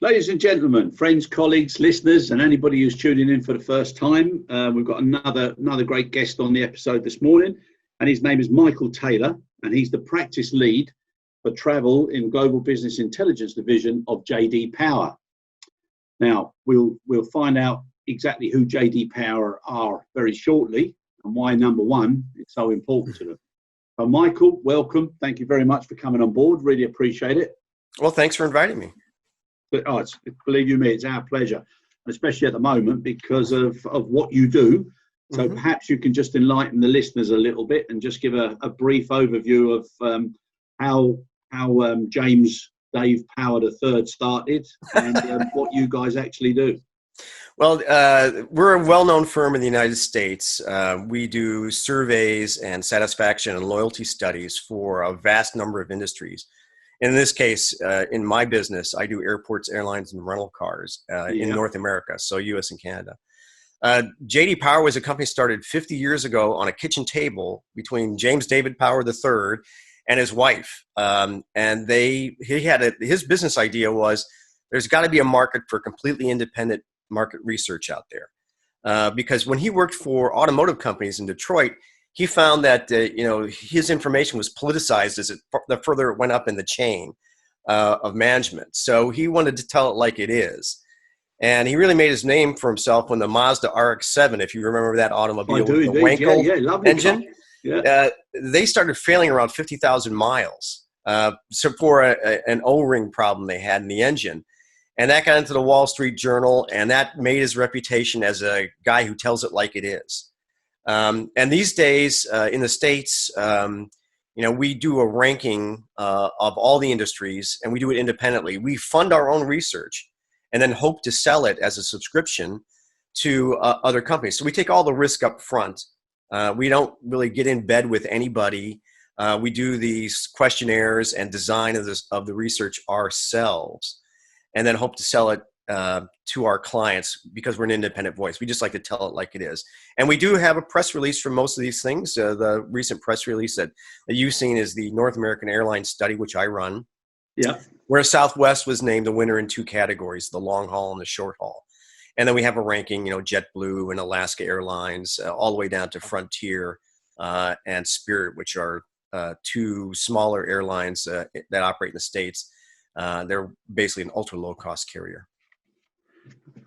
Ladies and gentlemen, friends, colleagues, listeners, and anybody who's tuning in for the first time, we've got another great guest on the episode this morning, and his name is Michael Taylor, and he's the practice lead for travel in Global Business Intelligence Division of J.D.Power. Now, we'll find out exactly who J.D.Power are very shortly and why, number one, it's so important to them. So, Michael, welcome. Thank you very much for coming on board. Really appreciate it. Well, thanks for inviting me. But believe you me, it's our pleasure, especially at the moment because of what you do. So perhaps you can just enlighten the listeners a little bit and just give a brief overview of how James Dave Power III started and what you guys actually do. Well, we're a well-known firm in the United States. We do surveys and satisfaction and loyalty studies for a vast number of industries. In this case, in my business, I do airports, airlines, and rental cars in North America, so U.S. and Canada. J.D.Power was a company started 50 years ago on a kitchen table between James David Power III and his wife. His business idea was there's got to be a market for completely independent market research out there. Because when he worked for automotive companies in Detroit, he found that his information was politicized the further it went up in the chain of management. So he wanted to tell it like it is. And he really made his name for himself when the Mazda RX-7, if you remember that automobile with the Wankel engine, they started failing around 50,000 miles. So for an O-ring problem they had in the engine. And that got into the Wall Street Journal, and that made his reputation as a guy who tells it like it is. And these days in the States, we do a ranking of all the industries, and we do it independently. We fund our own research and then hope to sell it as a subscription to other companies. So we take all the risk up front. We don't really get in bed with anybody. We do these questionnaires and design of the research ourselves, and then hope to sell it to our clients because we're an independent voice. We just like to tell it like it is. And we do have a press release for most of these things. The recent press release that you've seen is the North American Airlines study, which I run. Yeah. Where Southwest was named the winner in two categories, the long haul and the short haul. And then we have a ranking, JetBlue and Alaska Airlines, all the way down to Frontier and Spirit, which are two smaller airlines that operate in the States. They're basically an ultra low cost carrier.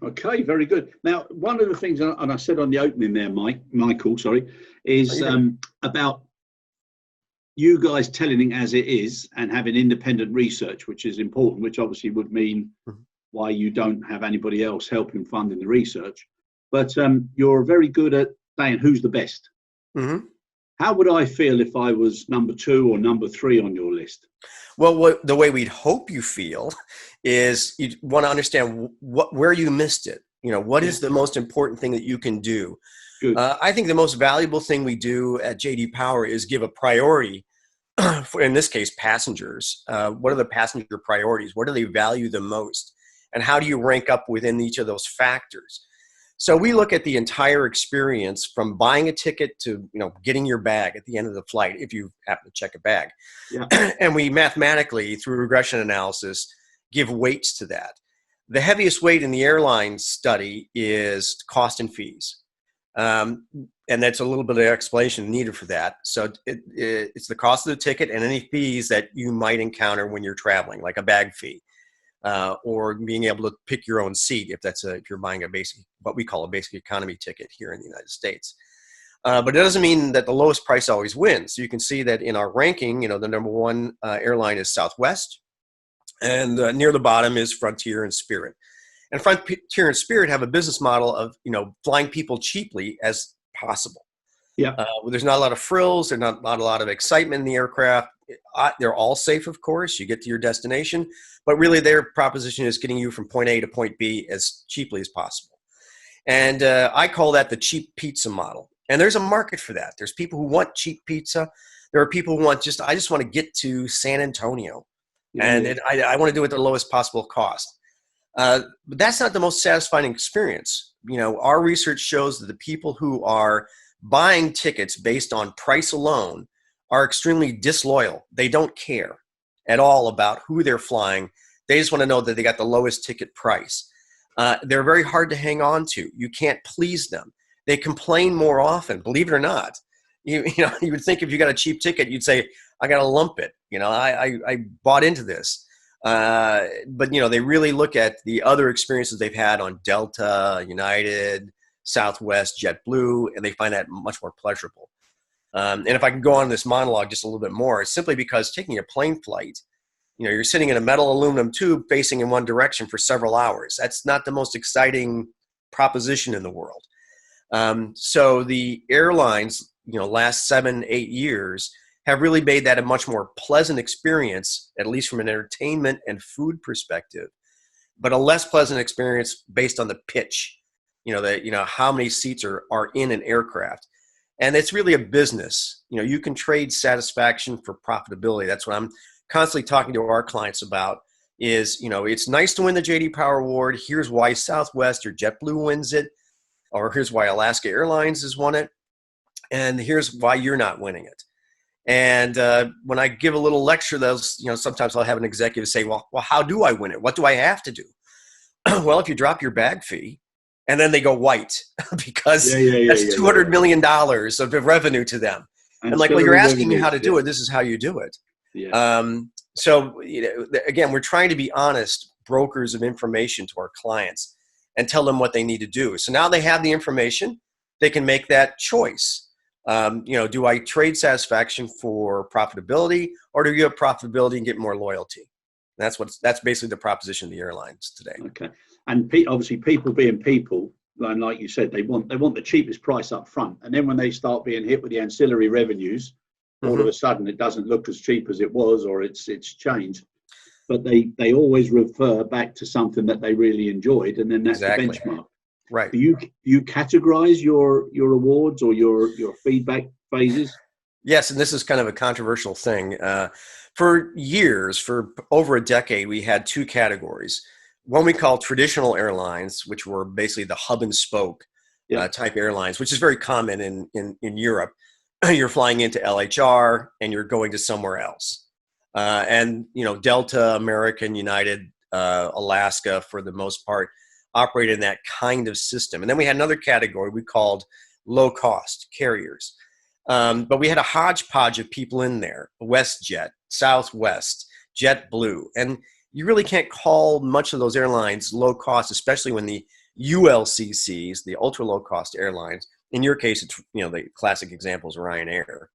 Okay, very good. Now, one of the things, and I said on the opening there, Michael, is about you guys telling it as it is and having independent research, which is important, which obviously would mean why you don't have anybody else helping funding the research. But you're very good at saying who's the best. Mm-hmm. How would I feel if I was number 2 or number 3 on your list? Well, the way we'd hope you feel is you want to understand where you missed it. What is the most important thing that you can do? I think the most valuable thing we do at J.D.Power is give a priority for, in this case, passengers. What are the passenger priorities? What do they value the most? And how do you rank up within each of those factors? So we look at the entire experience from buying a ticket to, getting your bag at the end of the flight, if you happen to check a bag. Yeah. And we mathematically, through regression analysis, give weights to that. The heaviest weight in the airline study is cost and fees. And that's a little bit of explanation needed for that. So it's the cost of the ticket and any fees that you might encounter when you're traveling, like a bag fee. Or being able to pick your own seat if you're buying what we call a basic economy ticket here in the United States. But it doesn't mean that the lowest price always wins. So you can see that in our ranking, the number 1 airline is Southwest, and near the bottom is Frontier and Spirit. And Frontier and Spirit have a business model of flying people cheaply as possible. Yeah. There's not a lot of frills. There's not a lot of excitement in the aircraft. They're all safe, of course. You get to your destination, but really their proposition is getting you from point A to point B as cheaply as possible. And I call that the cheap pizza model. And there's a market for that. There's people who want cheap pizza. There are people who want I just want to get to San Antonio. And I want to do it at the lowest possible cost. But that's not the most satisfying experience. Our research shows that the people who are buying tickets based on price alone are extremely disloyal. They don't care at all about who they're flying. They just want to know that they got the lowest ticket price. They're very hard to hang on to. You can't please them. They complain more often, believe it or not. You would think if you got a cheap ticket, you'd say, I got to lump it. I bought into this. But they really look at the other experiences they've had on Delta, United, Southwest, JetBlue, and they find that much more pleasurable. And if I can go on this monologue just a little bit more, it's simply because taking a plane flight, you're sitting in a metal aluminum tube facing in one direction for several hours. That's not the most exciting proposition in the world. So the airlines, last 7-8 years have really made that a much more pleasant experience, at least from an entertainment and food perspective, but a less pleasant experience based on the pitch, how many seats are in an aircraft. And it's really a business. You can trade satisfaction for profitability. That's what I'm constantly talking to our clients about is, it's nice to win the J.D.Power award. Here's why Southwest or JetBlue wins it, or here's why Alaska Airlines has won it, and here's why you're not winning it. And when I give a little lecture, sometimes I'll have an executive say, well, how do I win it? What do I have to do? Well, if you drop your bag fee, and then they go white because that's $200 million of revenue to them. And like, well, you're asking me how to do it. This is how you do it. Yeah. So again, we're trying to be honest brokers of information to our clients and tell them what they need to do. So now they have the information, they can make that choice. Do I trade satisfaction for profitability, or do you have profitability and get more loyalty? That's basically the proposition of the airlines today. Okay. And obviously people being people, and like you said, they want the cheapest price up front. And then when they start being hit with the ancillary revenues, all of a sudden it doesn't look as cheap as it was, or it's changed. But they always refer back to something that they really enjoyed, and then that's the benchmark. Right. Do you categorize your awards or your feedback phases? Yes, and this is kind of a controversial thing. For years, for over a decade, we had two categories. One we call traditional airlines, which were basically the hub and spoke type airlines, which is very common in Europe. You're flying into LHR and you're going to somewhere else. And Delta, American, United, Alaska, for the most part, operate in that kind of system. And then we had another category we called low cost carriers. But we had a hodgepodge of people in there: WestJet, Southwest, JetBlue. And you really can't call much of those airlines low cost, especially when the ULCCs, the ultra low cost airlines, in your case, it's, the classic example is Ryanair,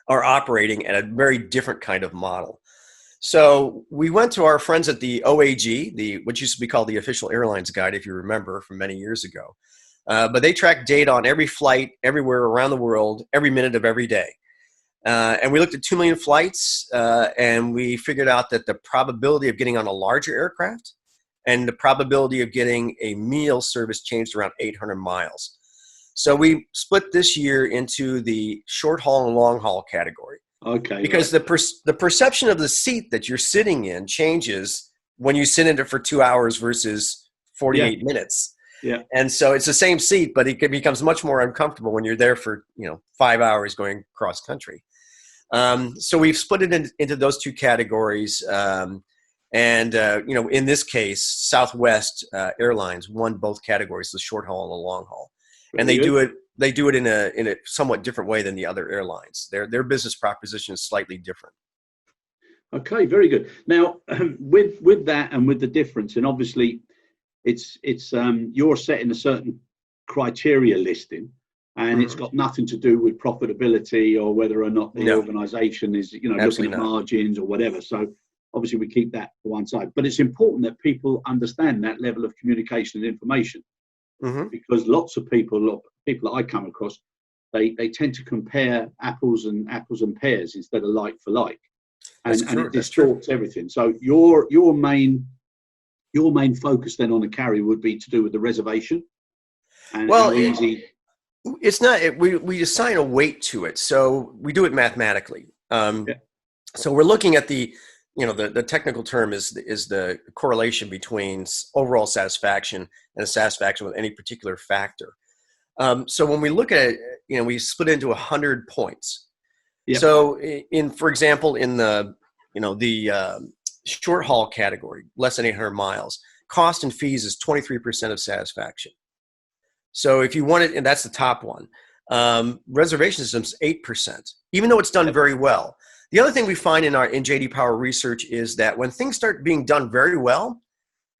are operating at a very different kind of model. So we went to our friends at the OAG, what used to be called the Official Airlines Guide, if you remember, from many years ago. But they track data on every flight, everywhere around the world, every minute of every day. And we looked at 2 million flights, and we figured out that the probability of getting on a larger aircraft and the probability of getting a meal service changed around 800 miles. So we split this year into the short haul and long haul category. Okay. Because the perception of the seat that you're sitting in changes when you sit in it for 2 hours versus 48 minutes. Yeah. And so it's the same seat, but it becomes much more uncomfortable when you're there for 5 hours going cross country. So we've split it into those two categories. In this case, Southwest Airlines won both categories, the short haul and the long haul. And they do it in a somewhat different way than the other airlines. Their business proposition is slightly different. Okay, very good. Now, with that and with the difference, and obviously, it's you're setting a certain criteria listing, and it's got nothing to do with profitability or whether or not the organisation is looking at margins or whatever. So obviously, we keep that to one side. But it's important that people understand that level of communication and information. Because lots of people that I come across, they tend to compare apples and pears instead of like for like, and it distorts everything. So your main focus then on a carrier would be to do with the reservation. And how easy. It's not. We assign a weight to it, so we do it mathematically. So we're looking at the technical term is the correlation between overall satisfaction and satisfaction with any particular factor. So when we look at it, we split it into 100 points. Yep. So for example, in the short haul category, less than 800 miles, cost and fees is 23% of satisfaction. So if you want it, and that's the top one. Reservation systems, 8%, even though it's done very well. The other thing we find in J.D.Power research is that when things start being done very well,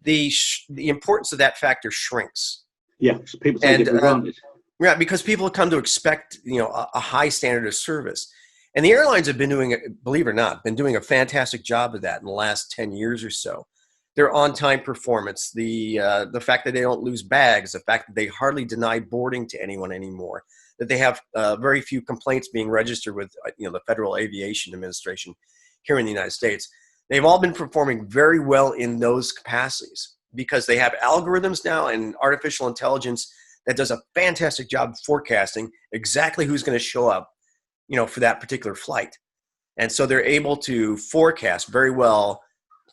the importance of that factor shrinks. Yeah, so people take it for granted. Yeah, because people come to expect, a high standard of service. And the airlines have been doing, believe it or not, been doing a fantastic job of that in the last 10 years or so. Their on-time performance, the fact that they don't lose bags, the fact that they hardly deny boarding to anyone anymore, that they have very few complaints being registered with, the Federal Aviation Administration here in the United States. They've all been performing very well in those capacities because they have algorithms now and artificial intelligence that does a fantastic job forecasting exactly who's going to show up, for that particular flight. And so they're able to forecast very well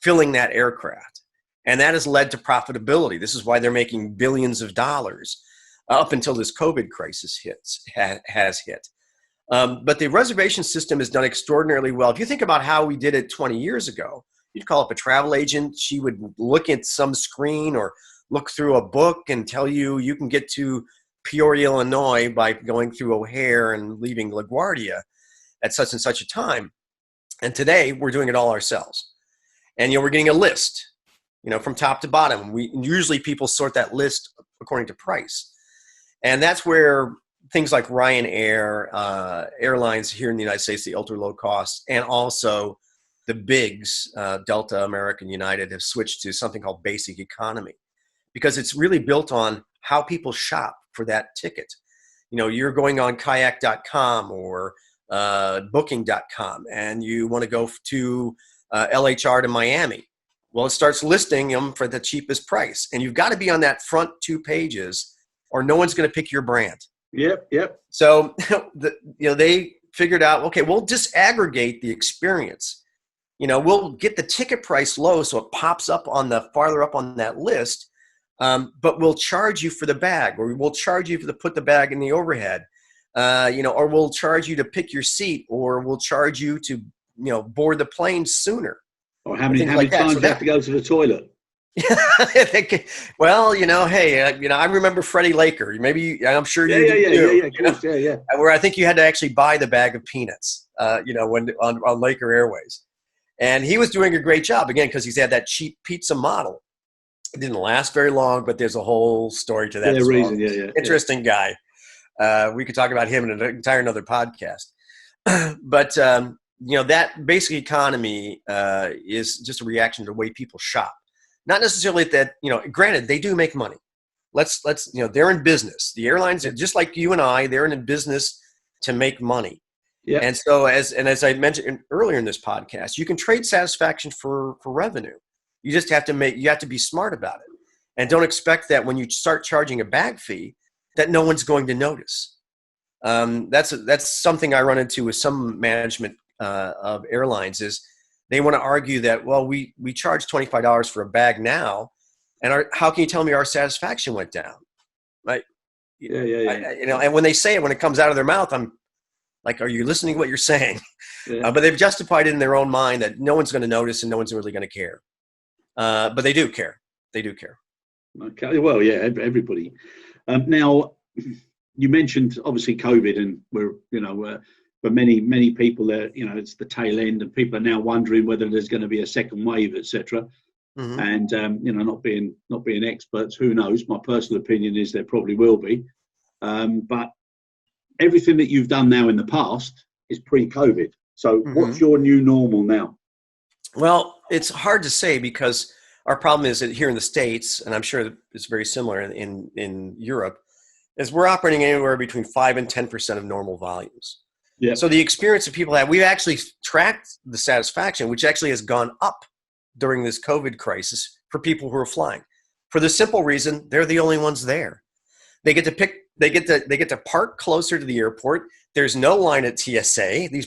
filling that aircraft. And that has led to profitability. This is why they're making billions of dollars up until this COVID crisis has hit. But the reservation system has done extraordinarily well. If you think about how we did it 20 years ago, you'd call up a travel agent. She would look at some screen or look through a book and tell you can get to Peoria, Illinois by going through O'Hare and leaving LaGuardia at such and such a time. And today we're doing it all ourselves. And, we're getting a list, from top to bottom. Usually people sort that list according to price. And that's where things like Ryanair, airlines here in the United States, the ultra low cost, and also the bigs, Delta, American, United, have switched to something called basic economy because it's really built on how people shop for that ticket. You're going on kayak.com or booking.com and you want to go to LHR to Miami. Well, it starts listing them for the cheapest price. And you've got to be on that front 2 pages or no one's going to pick your brand. Yep. So, they figured out, okay, we'll disaggregate the experience. We'll get the ticket price low so it pops up farther up on that list, but we'll charge you for the bag, or we'll charge you to put the bag in the overhead, or we'll charge you to pick your seat, or we'll charge you to, board the plane sooner. Or how many times you have to go to the toilet. Well, hey, I remember Freddie Laker. Maybe I'm sure you do. Yeah, of course, yeah. Where I think you had to actually buy the bag of peanuts, when on Laker Airways, and he was doing a great job again because he's had that cheap pizza model. It didn't last very long, but there's a whole story to that. Yeah, reason, yeah. Interesting guy. We could talk about him in an entire another podcast, but that basic economy is just a reaction to the way people shop. Not necessarily that, granted, they do make money. Let's they're in business. The airlines, just like you and I, they're in business to make money. Yeah. And so as I mentioned earlier in this podcast, you can trade satisfaction for revenue. You just have to be smart about it. And don't expect that when you start charging a bag fee that no one's going to notice. That's something I run into with some management of airlines is they want to argue that, well, we charge $25 for a bag now, and how can you tell me our satisfaction went down? Right? Yeah. And when they say it, when it comes out of their mouth, I'm like, are you listening to what you're saying? Yeah. But they've justified it in their own mind that no one's going to notice and no one's really going to care. But they do care. They do care. Okay. Well, yeah, everybody. Now, you mentioned obviously COVID, and for many people there, it's the tail end, and people are now wondering whether there's going to be a second wave, etc. Mm-hmm. And not being experts, who knows? My personal opinion is there probably will be. But everything that you've done now in the past is pre-COVID. So what's your new normal now? Well, it's hard to say because our problem is that here in the States, and I'm sure it's very similar in Europe, is we're operating anywhere between 5 and 10% of normal volumes. Yeah. So the experience that people have, we've actually tracked the satisfaction, which actually has gone up during this COVID crisis for people who are flying, for the simple reason they're the only ones there. They get to park closer to the airport. There's no line at TSA. The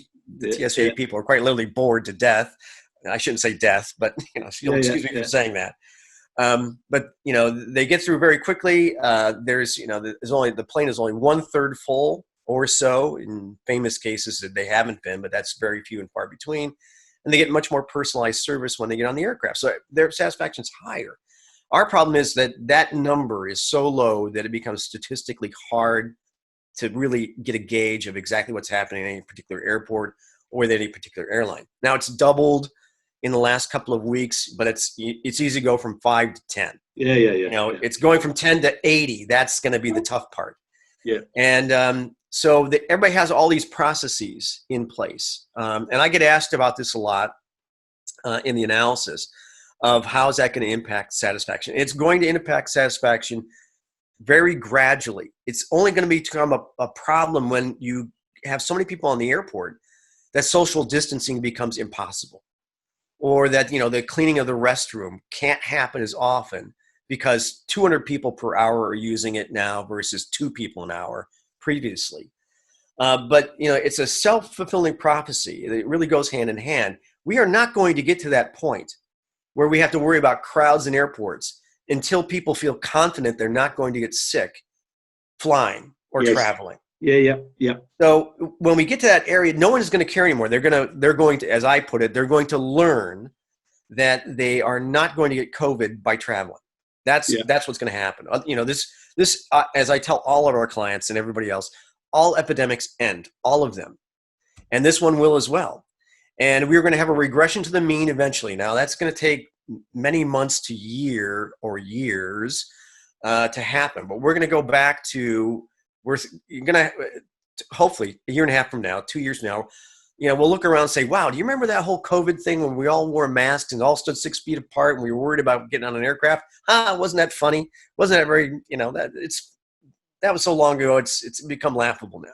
TSA people are quite literally bored to death. I shouldn't say death, but excuse me for saying that. But they get through very quickly. The plane is only 1/3 full or so. In famous cases that they haven't been, but that's very few and far between. and they get much more personalized service when they get on the aircraft. So their satisfaction is higher. Our problem is that that number is so low that it becomes statistically hard to really get a gauge of exactly what's happening at any particular airport or with any particular airline. Now it's doubled in the last couple of weeks, but it's easy to go from 5 to 10. Yeah. It's going from 10 to 80. That's going to be the tough part. Yeah. And so everybody has all these processes in place. And I get asked about this a lot in the analysis of how is that going to impact satisfaction. It's going to impact satisfaction very gradually. It's only going to become a problem when you have so many people on the airport that social distancing becomes impossible, or that the cleaning of the restroom can't happen as often because 200 people per hour are using it now versus 2 people an hour previously. But it's a self-fulfilling prophecy. It really goes hand in hand. We are not going to get to that point where we have to worry about crowds in airports until people feel confident they're not going to get sick flying or traveling. Yeah. So when we get to that area, no one is going to care anymore. They're going to, as I put it, they're going to learn that they are not going to get COVID by traveling. That's what's going to happen. This as I tell all of our clients and everybody else, all epidemics end, all of them, and this one will as well. And we're going to have a regression to the mean eventually. Now that's going to take many months to years to happen, but we're going to go back to you're going to hopefully a year and a half from now, 2 years from now, we'll look around and say, wow, do you remember that whole COVID thing when we all wore masks and all stood 6 feet apart and we were worried about getting on an aircraft? Wasn't that funny? Wasn't that very, that was so long ago, it's become laughable now.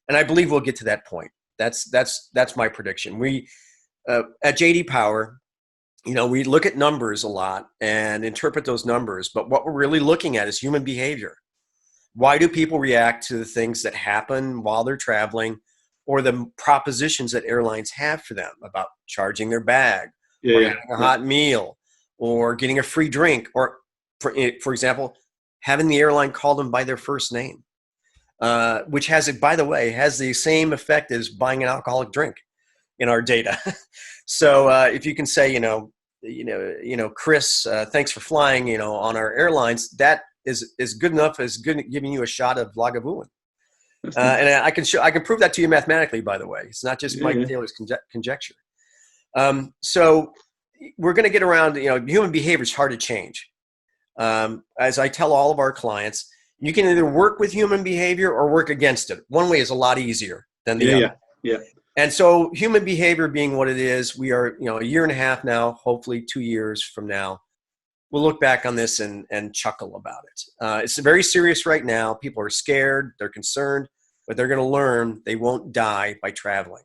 And I believe we'll get to that point. That's my prediction. We, at J.D.Power, we look at numbers a lot and interpret those numbers, but what we're really looking at is human behavior. Why do people react to the things that happen while they're traveling, or the propositions that airlines have for them about charging their bag, or having a hot meal, or getting a free drink, or for example, having the airline call them by their first name, which by the way, has the same effect as buying an alcoholic drink in our data. So if you can say, Chris, thanks for flying, on our airlines, that is good enough as giving you a shot of Lagavulin. And I can prove that to you mathematically, by the way. It's not just Mike Taylor's conjecture. So we're going to get around, human behavior is hard to change. As I tell all of our clients, you can either work with human behavior or work against it. One way is a lot easier than the other. Yeah. And so human behavior being what it is, we are, a year and a half now, hopefully 2 years from now, we'll look back on this and chuckle about it. It's very serious right now. People are scared. They're concerned, but they're going to learn they won't die by traveling.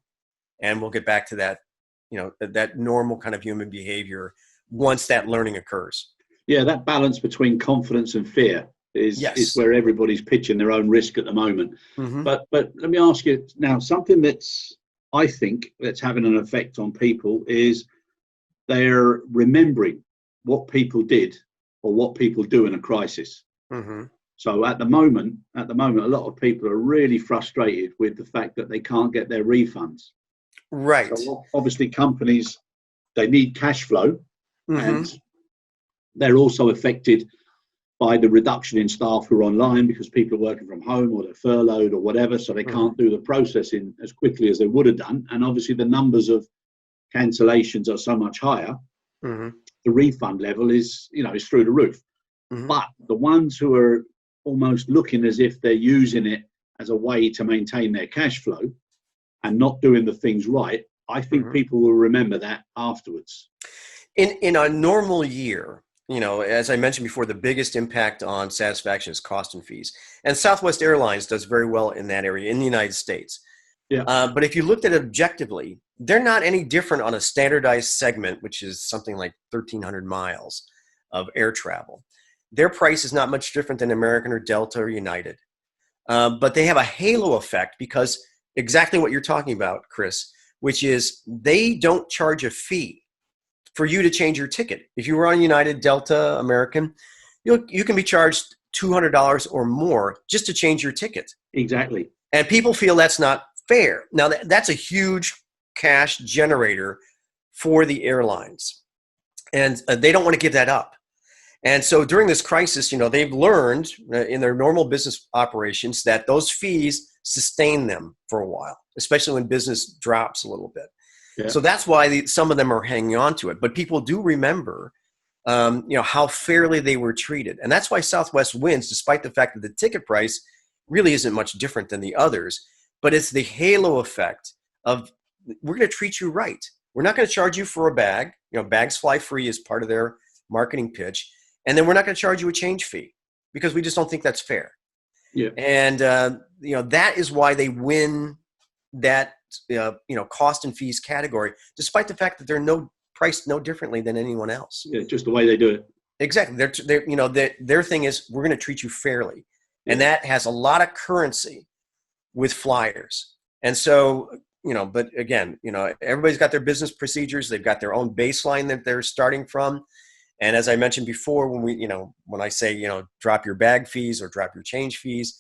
And we'll get back to that, that normal kind of human behavior once that learning occurs. Yeah, that balance between confidence and fear is where everybody's pitching their own risk at the moment. Mm-hmm. But let me ask you now, something I think that's having an effect on people is they're remembering what people did or what people do in a crisis. Mm-hmm. So at the moment, a lot of people are really frustrated with the fact that they can't get their refunds. Right. So obviously companies, they need cash flow, and they're also affected by the reduction in staff who are online because people are working from home or they're furloughed or whatever, so they can't do the processing as quickly as they would have done. And obviously the numbers of cancellations are so much higher. Mm-hmm. The refund level is through the roof. Mm-hmm. But the ones who are almost looking as if they're using it as a way to maintain their cash flow and not doing the things right, I think people will remember that afterwards. In a normal year, as I mentioned before, the biggest impact on satisfaction is cost and fees. And Southwest Airlines does very well in that area in the United States. Yeah. But if you looked at it objectively, they're not any different on a standardized segment, which is something like 1,300 miles of air travel. Their price is not much different than American or Delta or United. But they have a halo effect because exactly what you're talking about, Chris, which is they don't charge a fee for you to change your ticket. If you were on United, Delta, American, you can be charged $200 or more just to change your ticket. Exactly. And people feel that's not fair. Now, that's a huge cash generator for the airlines. And they don't want to give that up. And so during this crisis, they've learned in their normal business operations that those fees sustain them for a while, especially when business drops a little bit. Yeah. So that's why some of them are hanging on to it. But people do remember, how fairly they were treated. And that's why Southwest wins, despite the fact that the ticket price really isn't much different than the others. But it's the halo effect of, we're going to treat you right. We're not going to charge you for a bag. Bags fly free is part of their marketing pitch. And then we're not going to charge you a change fee because we just don't think that's fair. Yeah. And, that is why they win that, cost and fees category, despite the fact that they're priced no differently than anyone else. Yeah, just the way they do it. Exactly. Their thing is, we're going to treat you fairly. Yeah. And that has a lot of currency with flyers. And so, but again, everybody's got their business procedures. They've got their own baseline that they're starting from. And as I mentioned before, when I say, drop your bag fees or drop your change fees,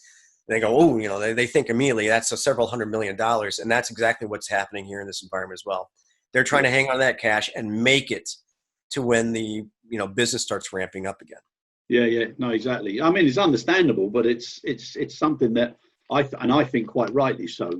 they go, oh, they think immediately that's several $100 million. And that's exactly what's happening here in this environment as well. They're trying to hang on to that cash and make it to when the, business starts ramping up again. Yeah. No, exactly. I mean, it's understandable, but it's something that I think quite rightly so,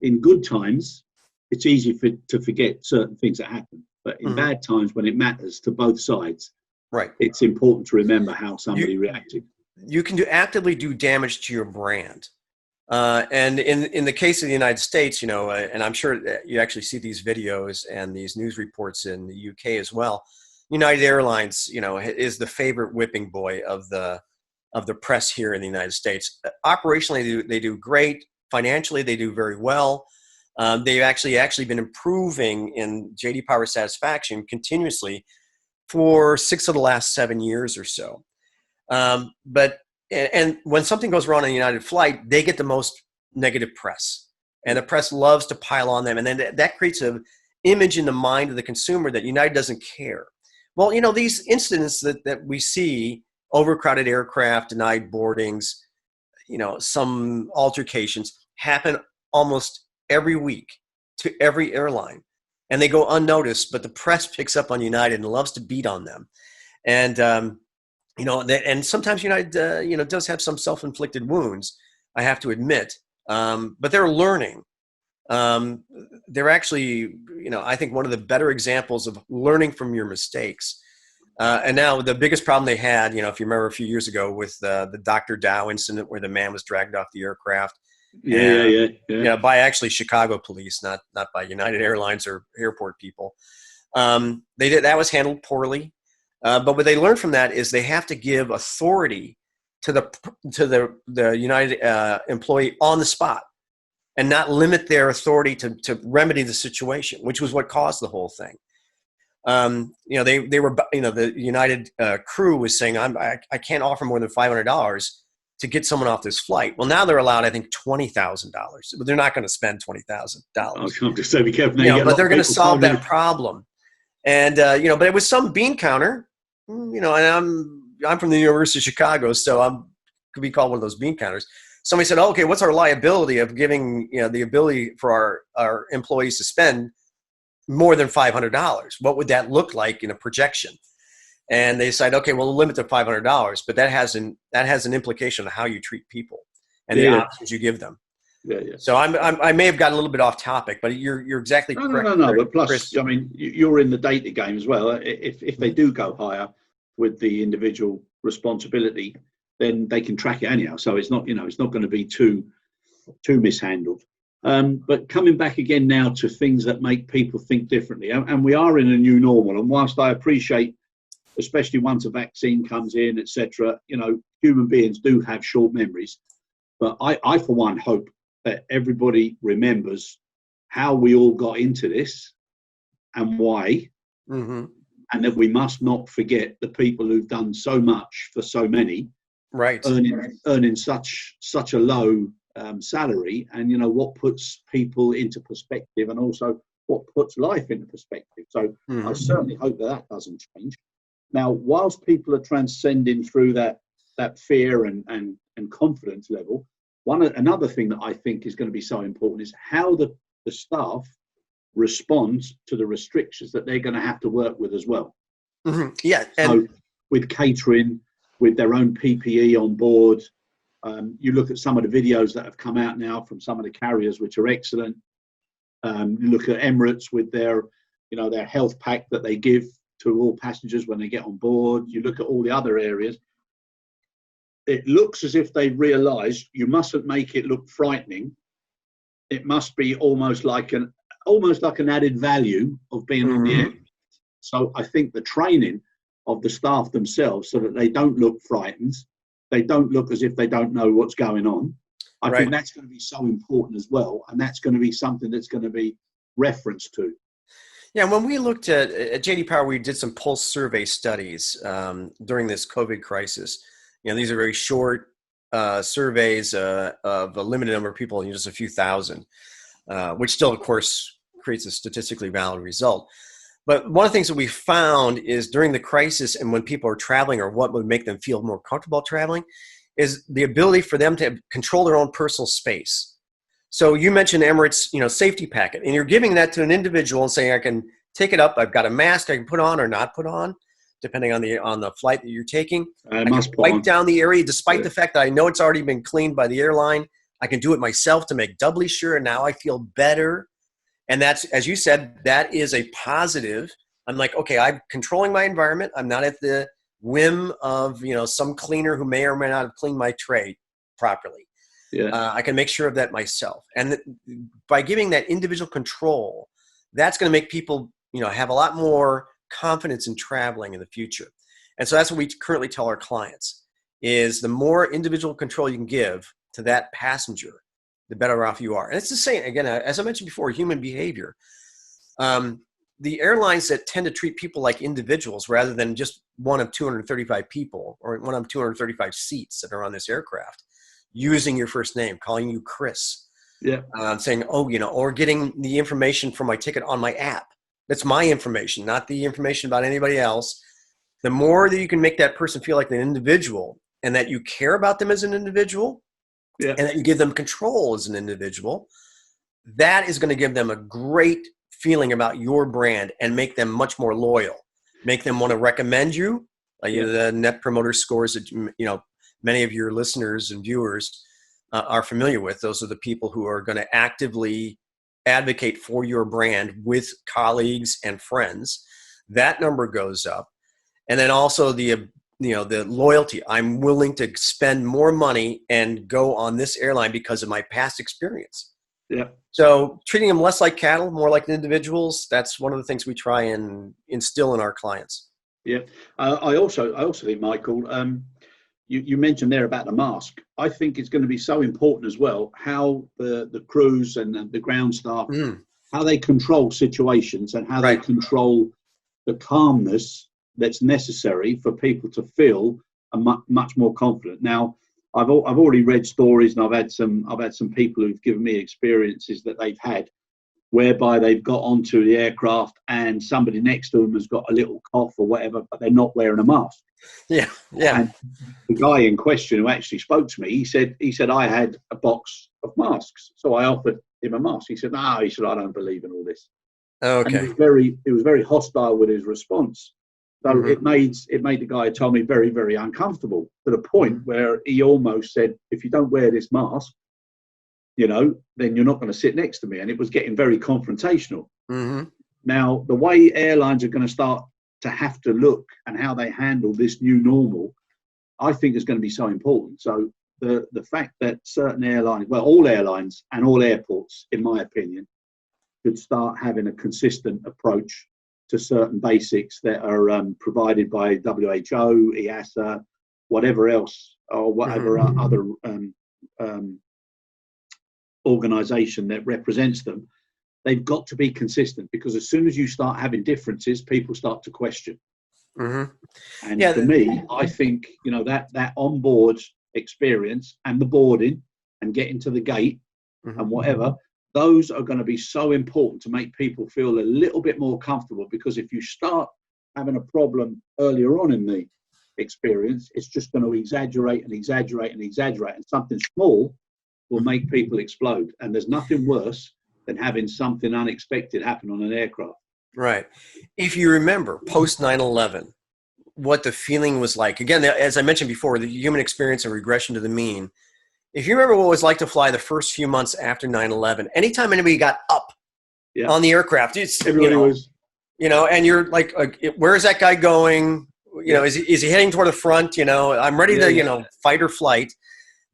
in good times, it's easy to forget certain things that happen. But in bad times, when it matters to both sides, right, it's important to remember how somebody reacted. You can actively do damage to your brand. And in the case of the United States, and I'm sure that you actually see these videos and these news reports in the UK as well. United Airlines, is the favorite whipping boy of the press here in the United States. Operationally, they do great. Financially, they do very well. They've actually been improving in J.D.Power satisfaction continuously for 6 of the last 7 years or so. But when something goes wrong on a United flight, they get the most negative press, and the press loves to pile on them. And then that creates an image in the mind of the consumer that United doesn't care. Well, these incidents that we see, overcrowded aircraft, denied boardings, some altercations, happen almost every week to every airline, and they go unnoticed, but the press picks up on United and loves to beat on them. And, and sometimes United, does have some self-inflicted wounds, I have to admit, but they're learning. They're actually, I think one of the better examples of learning from your mistakes. And now the biggest problem they had, if you remember a few years ago with the Dr. Dow incident where the man was dragged off the aircraft. Yeah. By actually Chicago police, not by United Airlines or airport people. That was handled poorly. But what they learned from that is they have to give authority to the United employee on the spot, and not limit their authority to remedy the situation, which was what caused the whole thing. They were, the United crew was saying, I can't offer more than $500 to get someone off this flight. Well, now they're allowed, I think, $20,000, but they're not going to spend $20,000. I'm just so be careful. But they're going to solve that problem. And, but it was some bean counter, and I'm from the University of Chicago, so could be called one of those bean counters. Somebody said, okay, what's our liability of giving, the ability for our employees to spend more than $500? What would that look like in a projection? And they decide, okay, well, we'll limit to $500, but that has an implication on how you treat people and the options you give them. Yeah. So I may have gotten a little bit off topic, but you're exactly correct. No. But plus, Chris, I mean, you're in the data game as well. If they do go higher with the individual responsibility, then they can track it anyhow. So it's not, it's not going to be too mishandled. But coming back again now to things that make people think differently, and we are in a new normal. And whilst I appreciate, especially once a vaccine comes in, etc., human beings do have short memories. But I for one, hope that everybody remembers how we all got into this and why, and that we must not forget the people who've done so much for so many, right? Earning such a low salary, and what puts people into perspective, and also what puts life into perspective. So I certainly hope that doesn't change. Now, whilst people are transcending through that fear and confidence level, another thing that I think is going to be so important is how the staff respond to the restrictions that they're going to have to work with as well. Mm-hmm. Yeah. So with catering, with their own PPE on board, you look at some of the videos that have come out now from some of the carriers, which are excellent. You look at Emirates with their health pack that they give to all passengers when they get on board. You look at all the other areas. It looks as if they realise you mustn't make it look frightening. It must be almost like an added value of being on the air. So I think the training of the staff themselves, so that they don't look frightened, they don't look as if they don't know what's going on. I think that's going to be so important as well, and that's going to be something that's going to be referenced to. Yeah, when we looked at J.D.Power, we did some pulse survey studies during this COVID crisis. These are very short surveys of a limited number of people, just a few thousand, which still, of course, creates a statistically valid result. But one of the things that we found is during the crisis and when people are traveling, or what would make them feel more comfortable traveling, is the ability for them to control their own personal space. So you mentioned Emirates, safety packet, and you're giving that to an individual and saying, I can take it up. I've got a mask I can put on or not put on, depending on the flight that you're taking. I can wipe down the area, despite the fact that I know it's already been cleaned by the airline. I can do it myself to make doubly sure, and now I feel better. And that's, as you said, that is a positive. I'm like, okay, I'm controlling my environment. I'm not at the whim of, some cleaner who may or may not have cleaned my tray properly. Yeah. I can make sure of that myself. And by giving that individual control, that's going to make people, have a lot more confidence in traveling in the future. And so that's what we currently tell our clients is the more individual control you can give to that passenger, the better off you are. And it's the same, again, as I mentioned before, human behavior. The airlines that tend to treat people like individuals rather than just one of 235 people or one of 235 seats that are on this aircraft, using your first name, calling you Chris, saying, or getting the information from my ticket on my app. That's my information, not the information about anybody else. The more that you can make that person feel like an individual and that you care about them as an individual, and that you give them control as an individual, that is going to give them a great feeling about your brand and make them much more loyal, make them want to recommend you. The net promoter scores that, many of your listeners and viewers are familiar with. Those are the people who are going to actively advocate for your brand with colleagues and friends. That number goes up. And then also the loyalty. I'm willing to spend more money and go on this airline because of my past experience. Yeah. So treating them less like cattle, more like individuals, that's one of the things we try and instill in our clients. Yeah. I also think, Michael, you mentioned there about the mask. I think it's going to be so important as well, how the crews and the ground staff, how they control situations and how they control the calmness that's necessary for people to feel much more confident. Now, I've already read stories, and I've had some people who've given me experiences that they've had, whereby they've got onto the aircraft and somebody next to them has got a little cough or whatever, but they're not wearing a mask. Yeah. And the guy in question who actually spoke to me, he said I had a box of masks, so I offered him a mask. He said, "No," he said, "I don't believe in all this." Okay. And it was very hostile with his response. So it made the guy who told me very, very uncomfortable, to the point where he almost said, "If you don't wear this mask, then you're not going to sit next to me." And it was getting very confrontational. Now, the way airlines are going to start to have to look and how they handle this new normal, I think is going to be so important. So the fact that certain airlines, well, all airlines and all airports, in my opinion, could start having a consistent approach to certain basics that are provided by WHO, EASA, whatever else, or whatever other organization that represents them. They've got to be consistent, because as soon as you start having differences, people start to question. And for me, I think, that onboard experience and the boarding and getting to the gate and whatever, those are going to be so important to make people feel a little bit more comfortable. Because if you start having a problem earlier on in the experience, it's just going to exaggerate and exaggerate and exaggerate, and something small will make people explode. And there's nothing worse than having something unexpected happen on an aircraft. Right. If you remember post 9/11, what the feeling was like, again, as I mentioned before, the human experience of regression to the mean. If you remember what it was like to fly the first few months after 9/11, anytime anybody got up on the aircraft, everybody was, and you're like, where is that guy going? Is he heading toward the front? I'm ready to, fight or flight.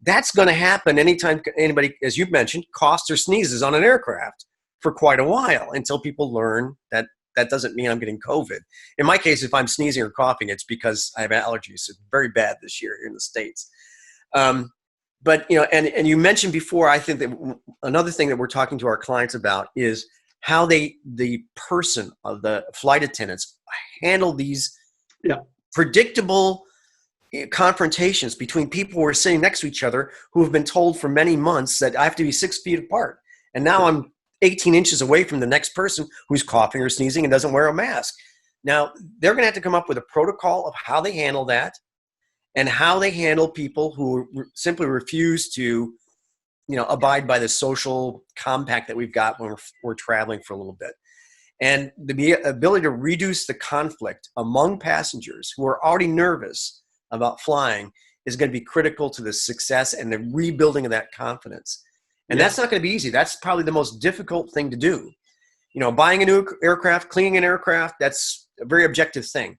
That's going to happen anytime anybody, as you've mentioned, coughs or sneezes on an aircraft for quite a while until people learn that that doesn't mean I'm getting COVID. In my case, if I'm sneezing or coughing, it's because I have allergies. It's very bad this year here in the States. But, and you mentioned before, I think that another thing that we're talking to our clients about is how the person of the flight attendants handle these predictable confrontations between people who are sitting next to each other who have been told for many months that I have to be 6 feet apart. And now I'm 18 inches away from the next person who's coughing or sneezing and doesn't wear a mask. Now, they're going to have to come up with a protocol of how they handle that and how they handle people who simply refuse to, abide by the social compact that we've got when we're traveling for a little bit. And the ability to reduce the conflict among passengers who are already nervous about flying is going to be critical to the success and the rebuilding of that confidence. And that's not going to be easy. That's probably the most difficult thing to do. Buying a new aircraft, cleaning an aircraft, that's a very objective thing.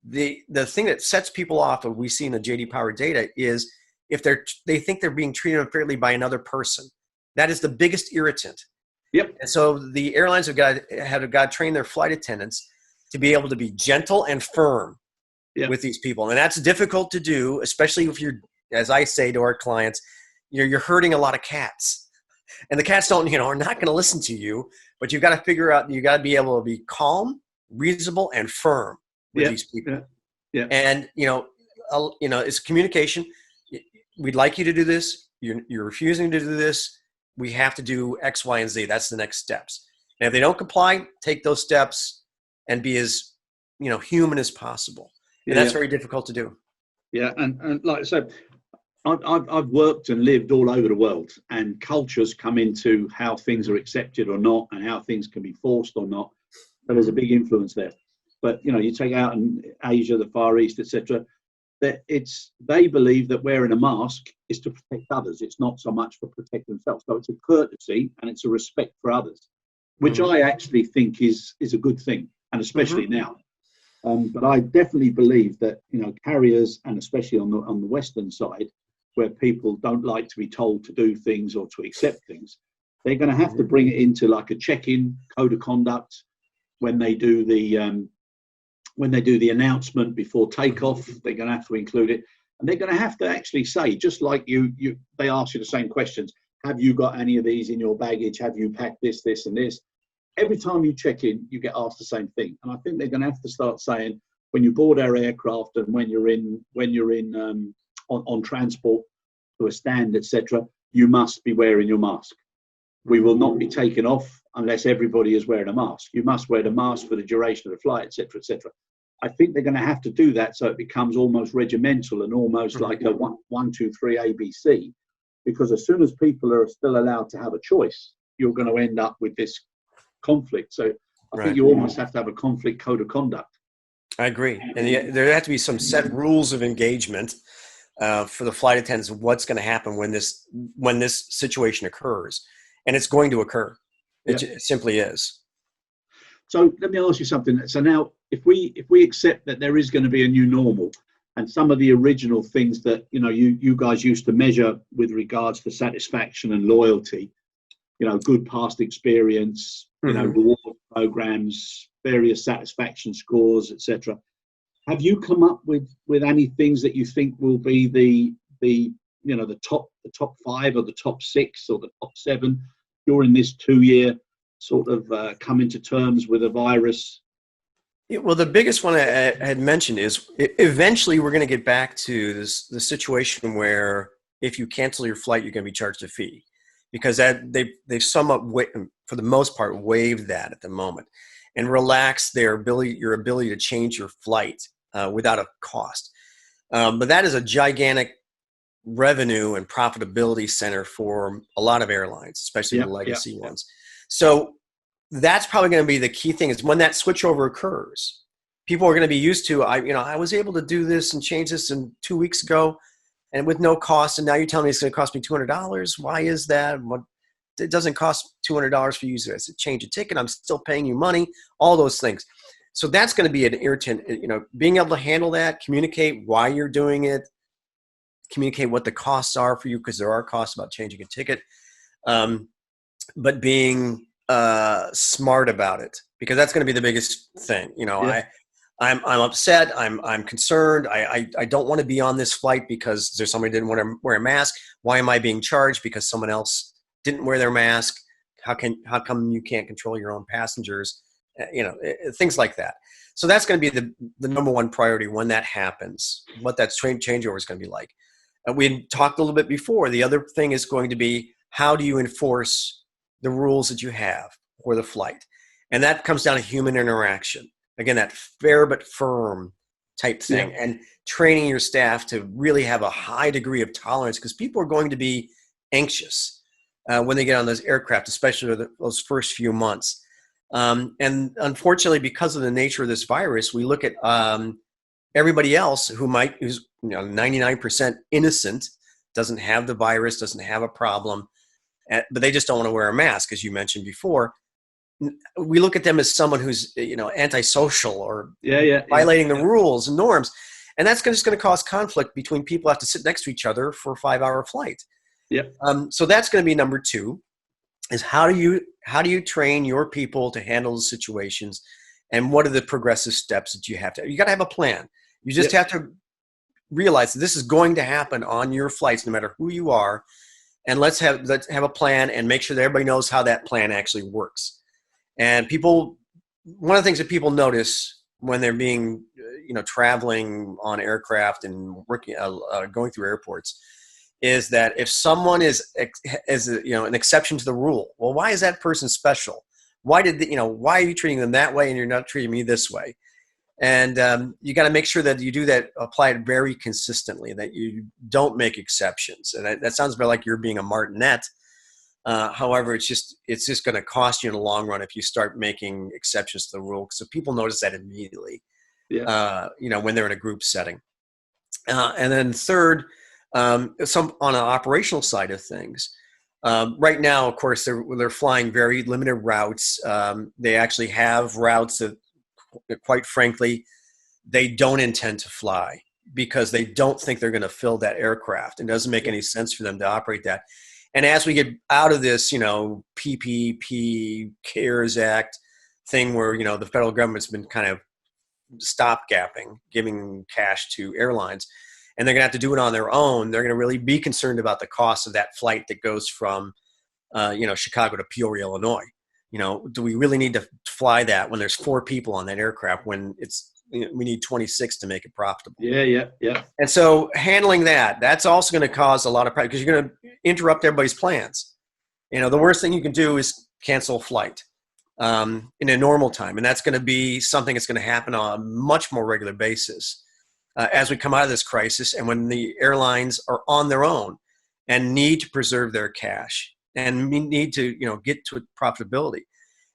The thing that sets people off, what we see in the J.D.Power data, is if they think they're being treated unfairly by another person. That is the biggest irritant. Yep. And so the airlines have got to train their flight attendants to be able to be gentle and firm with these people. And that's difficult to do, especially if you're, as I say to our clients, you're hurting a lot of cats. And the cats are not going to listen to you, but you've got to figure out, you got to be able to be calm, reasonable, and firm with these people. Yeah. And, it's communication. We'd like you to do this. You're refusing to do this. We have to do X, Y, and Z. That's the next steps. And if they don't comply, take those steps and be as, human as possible. And that's very difficult to do. Yeah. And like I said, I've worked and lived all over the world, and cultures come into how things are accepted or not, and how things can be forced or not. So there's a big influence there. But you take out in Asia, the Far East, etc. That they believe that wearing a mask is to protect others. It's not so much for protect themselves. So it's a courtesy and it's a respect for others, which I actually think is a good thing, and especially now. But I definitely believe that carriers, and especially on the Western side, where people don't like to be told to do things or to accept things, they're going to have to bring it into like a check-in code of conduct when they do the announcement before takeoff. They're going to have to include it, and they're going to have to actually say, just like they ask you the same questions. Have you got any of these in your baggage? Have you packed this, and this? Every time you check in, you get asked the same thing. And I think they're going to have to start saying, when you board our aircraft and when you're in on transport to a stand, etc., you must be wearing your mask. We will not be taken off unless everybody is wearing a mask. You must wear the mask for the duration of the flight, etc., etc. I think they're going to have to do that so it becomes almost regimental and almost like a 1, 2, 3 ABC. Because as soon as people are still allowed to have a choice, you're going to end up with this conflict. So I think you almost have to have a conflict code of conduct. I agree. And there have to be some set rules of engagement for the flight attendants of what's going to happen when this situation occurs. And it's going to occur. It simply is. So let me ask you something. So now, if we accept that there is going to be a new normal, and some of the original things that you guys used to measure with regards to satisfaction and loyalty, good past experience, reward programs, various satisfaction scores, etc. Have you come up with any things that you think will be the top 5 or the top 6 or the top 7 during this 2-year sort of coming to terms with a virus? Well, the biggest one I had mentioned is eventually we're going to get back to the situation where if you cancel your flight, you're going to be charged a fee, because they've somewhat, for the most part, waived that at the moment and relaxed your ability to change your flight without a cost. But that is a gigantic revenue and profitability center for a lot of airlines, especially the legacy ones. So that's probably going to be the key thing, is when that switchover occurs, people are going to be used to, I was able to do this and change this in 2 weeks ago and with no cost. And now you're telling me it's going to cost me $200. Why is that? It doesn't cost $200 for you to change a ticket. I'm still paying you money, all those things. So that's going to be an irritant, being able to handle that, communicate why you're doing it, communicate what the costs are for you, because there are costs about changing a ticket. But being smart about it, because that's going to be the biggest thing. I'm upset. I'm concerned. I don't want to be on this flight because there's somebody who didn't want to wear a mask. Why am I being charged because someone else didn't wear their mask? How come you can't control your own passengers? Things like that. So that's going to be the number one priority when that happens, what that changeover is going to be like. We talked a little bit before. The other thing is going to be, how do you enforce the rules that you have for the flight? And that comes down to human interaction. Again, that fair but firm type thing, and training your staff to really have a high degree of tolerance, because people are going to be anxious when they get on those aircraft, especially those first few months. And unfortunately, because of the nature of this virus, we look at everybody else who's 99% innocent, doesn't have the virus, doesn't have a problem, but they just don't want to wear a mask, as you mentioned before. We look at them as someone who's antisocial or violating the rules and norms, and that's just going to cause conflict between people who have to sit next to each other for a 5-hour flight. So that's going to be number two, is how do you train your people to handle the situations, and what are the progressive steps that you have to? You got to have a plan. You just have to realize that this is going to happen on your flights, no matter who you are, and let's have a plan and make sure that everybody knows how that plan actually works. And one of the things that people notice when they're being, traveling on aircraft and working, going through airports, is that if someone is an exception to the rule, well, why is that person special? Why are you treating them that way and you're not treating me this way? And you got to make sure that you do that, apply it very consistently, that you don't make exceptions. And that sounds a bit like you're being a martinet. However, it's just going to cost you in the long run if you start making exceptions to the rule. So people notice that immediately, when they're in a group setting. And then third, on an operational side of things, right now, of course, they're flying very limited routes. They actually have routes that, quite frankly, they don't intend to fly because they don't think they're going to fill that aircraft. It doesn't make any sense for them to operate that. And as we get out of this, PPP, CARES Act thing where, the federal government's been kind of stopgapping, giving cash to airlines, and they're going to have to do it on their own, they're going to really be concerned about the cost of that flight that goes from, Chicago to Peoria, Illinois. Do we really need to fly that when there's 4 people on that aircraft, when we need 26 to make it profitable? Yeah. And so handling that's also going to cause a lot of problem, because you're going to interrupt everybody's plans. The worst thing you can do is cancel a flight in a normal time. And that's going to be something that's going to happen on a much more regular basis as we come out of this crisis, and when the airlines are on their own and need to preserve their cash and need to, get to profitability.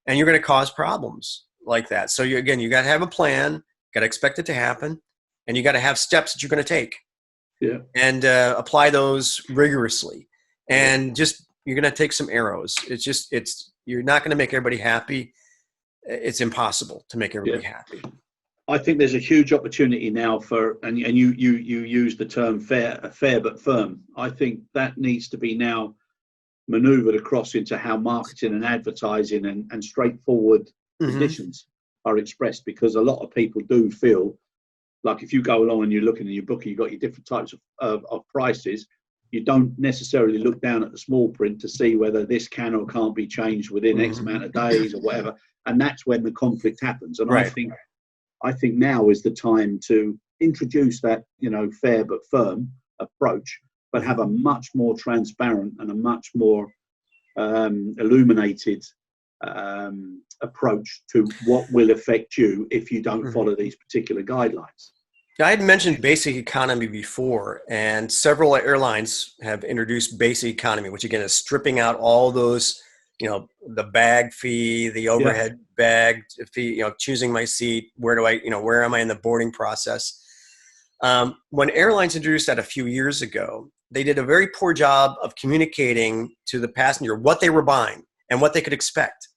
And you're going to cause problems like that. So you got to have a plan, got to expect it to happen, and you got to have steps that you're going to take. And apply those rigorously. And you're going to take some arrows. You're not going to make everybody happy. It's impossible to make everybody happy. I think there's a huge opportunity now and you use the term fair but firm. I think that needs to be now maneuvered across into how marketing and advertising and straightforward conditions are expressed, because a lot of people do feel like if you go along and you're looking at your booking, you've got your different types of prices, you don't necessarily look down at the small print to see whether this can or can't be changed within X amount of days or whatever, and that's when the conflict happens. And I think now is the time to introduce that, fair but firm approach, but have a much more transparent and a much more illuminated approach to what will affect you if you don't follow these particular guidelines. I had mentioned basic economy before, and several airlines have introduced basic economy, which again is stripping out all those the bag fee, the overhead bag fee, choosing my seat, where am I in the boarding process? When airlines introduced that a few years ago, they did a very poor job of communicating to the passenger what they were buying and what they could expect.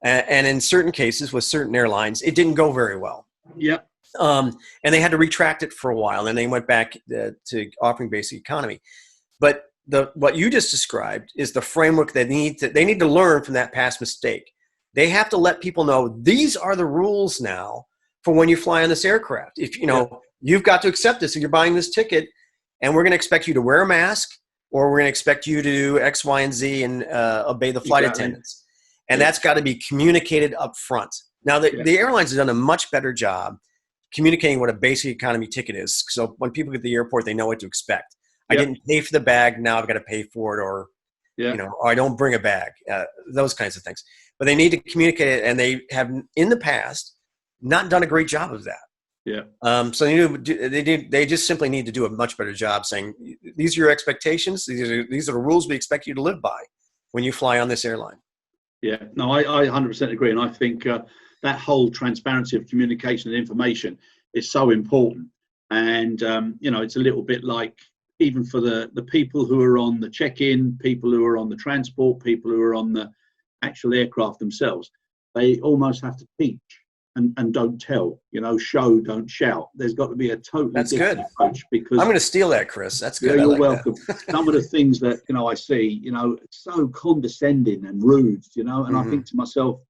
And in certain cases, with certain airlines, it didn't go very well. Yep. And they had to retract it for a while, and they went back to offering basic economy. But what you just described is the framework they need to learn from that past mistake. They have to let people know these are the rules now for when you fly on this aircraft. If you've got to accept this, if you're buying this ticket, and we're going to expect you to wear a mask, or we're going to expect you to do X, Y, and Z and obey the flight attendants. And that's got to be communicated up front. Now, the airlines have done a much better job communicating what a basic economy ticket is. So when people get to the airport, they know what to expect. I didn't pay for the bag. Now I've got to pay for it, or I don't bring a bag, those kinds of things. But they need to communicate it, and they have in the past not done a great job of that. Yeah. So they just simply need to do a much better job saying, these are your expectations. These are the rules we expect you to live by when you fly on this airline. Yeah, no, I 100% agree. And I think that whole transparency of communication and information is so important. And, it's a little bit like, even for the people who are on the check-in, people who are on the transport, people who are on the actual aircraft themselves, they almost have to teach and don't tell, show, don't shout. There's got to be a totally different approach, because I'm going to steal that, Chris. That's good. You're welcome. Some of the things that, I see, it's so condescending and rude, and I think to myself,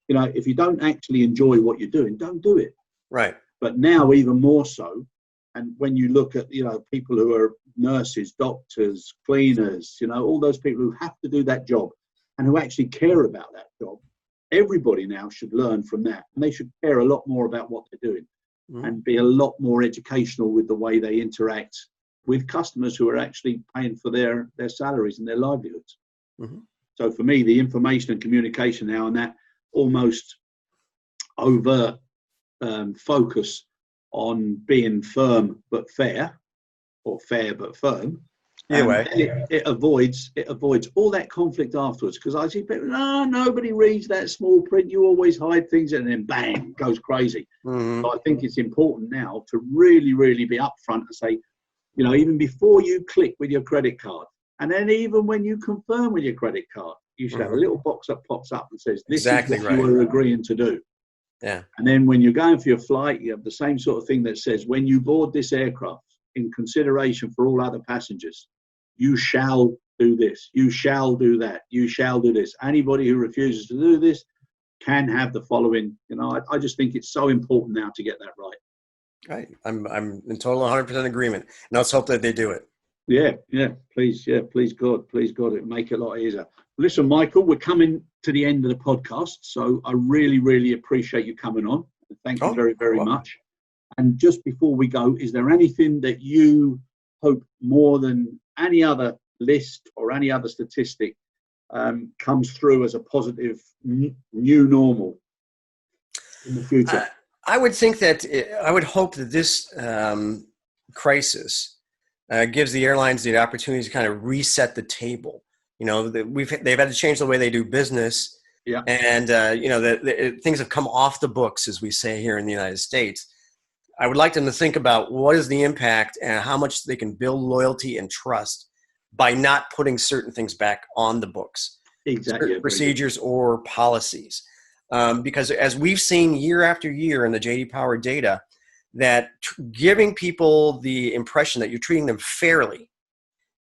if you don't actually enjoy what you're doing, don't do it. Right. But now even more so. And when you look at, people who are nurses, doctors, cleaners, all those people who have to do that job and who actually care about that job, everybody now should learn from that. And they should care a lot more about what they're doing and be a lot more educational with the way they interact with customers who are actually paying for their salaries and their livelihoods. So for me, the information and communication now, and that almost overt focus on being firm but fair, or fair but firm, it avoids all that conflict afterwards. Because I see people, nobody reads that small print, you always hide things, and then bang, goes crazy. So I think it's important now to really, really be upfront and say, even before you click with your credit card, and then even when you confirm with your credit card, you should have a little box that pops up and says, this is what you are agreeing to do. Yeah. And then when you're going for your flight, you have the same sort of thing that says, when you board this aircraft, in consideration for all other passengers, you shall do this, you shall do that, you shall do this. Anybody who refuses to do this can have the following. I just think it's so important now to get that right. Right. I'm in total 100% agreement. Now let's hope that they do it. Yeah. Please God, it make it a lot easier. Listen, Michael, we're coming to the end of the podcast, so I really, really appreciate you coming on. Thank you very, very much. And just before we go, is there anything that you hope more than any other list or any other statistic comes through as a positive new normal in the future? I would think that I would hope that this crisis gives the airlines the opportunity to kind of reset the table. They've had to change the way they do business. Yeah. And, things have come off the books, as we say here in the United States. I would like them to think about what is the impact and how much they can build loyalty and trust by not putting certain things back on the books. Exactly. Procedures or policies. Because as we've seen year after year in the J.D.Power data, that giving people the impression that you're treating them fairly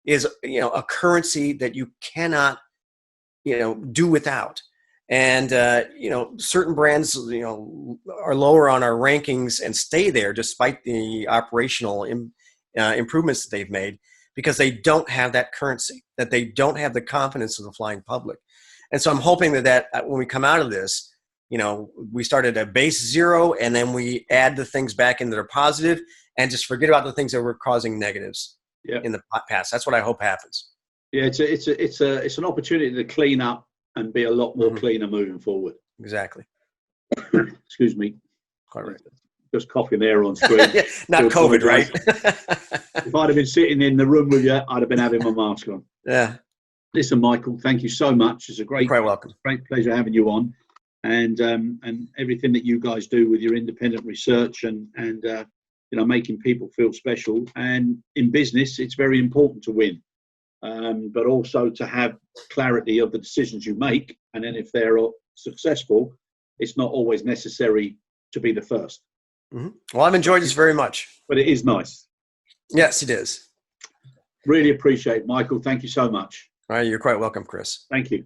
is, a currency that you cannot, do without. And, certain brands, are lower on our rankings and stay there despite the operational improvements that they've made, because they don't have that currency, that they don't have the confidence of the flying public. And so I'm hoping that when we come out of this, we start at a base zero, and then we add the things back into their positive and just forget about the things that were causing negatives in the past. That's what I hope happens. Yeah, it's an opportunity to clean up and be a lot more cleaner moving forward. Exactly. Excuse me. Quite right. Just coughing there on screen. Not COVID, right? If I'd have been sitting in the room with you, I'd have been having my mask on. Yeah. Listen, Michael, thank you so much. It's a You're quite welcome. great pleasure having you on, and everything that you guys do with your independent research and making people feel special. And in business, it's very important to win, but also to have clarity of the decisions you make. And then if they're successful, it's not always necessary to be the first. Mm-hmm. Well, I've enjoyed this very much. But it is nice. Yes, it is. Really appreciate it, Michael. Thank you so much. All right, you're quite welcome, Chris. Thank you.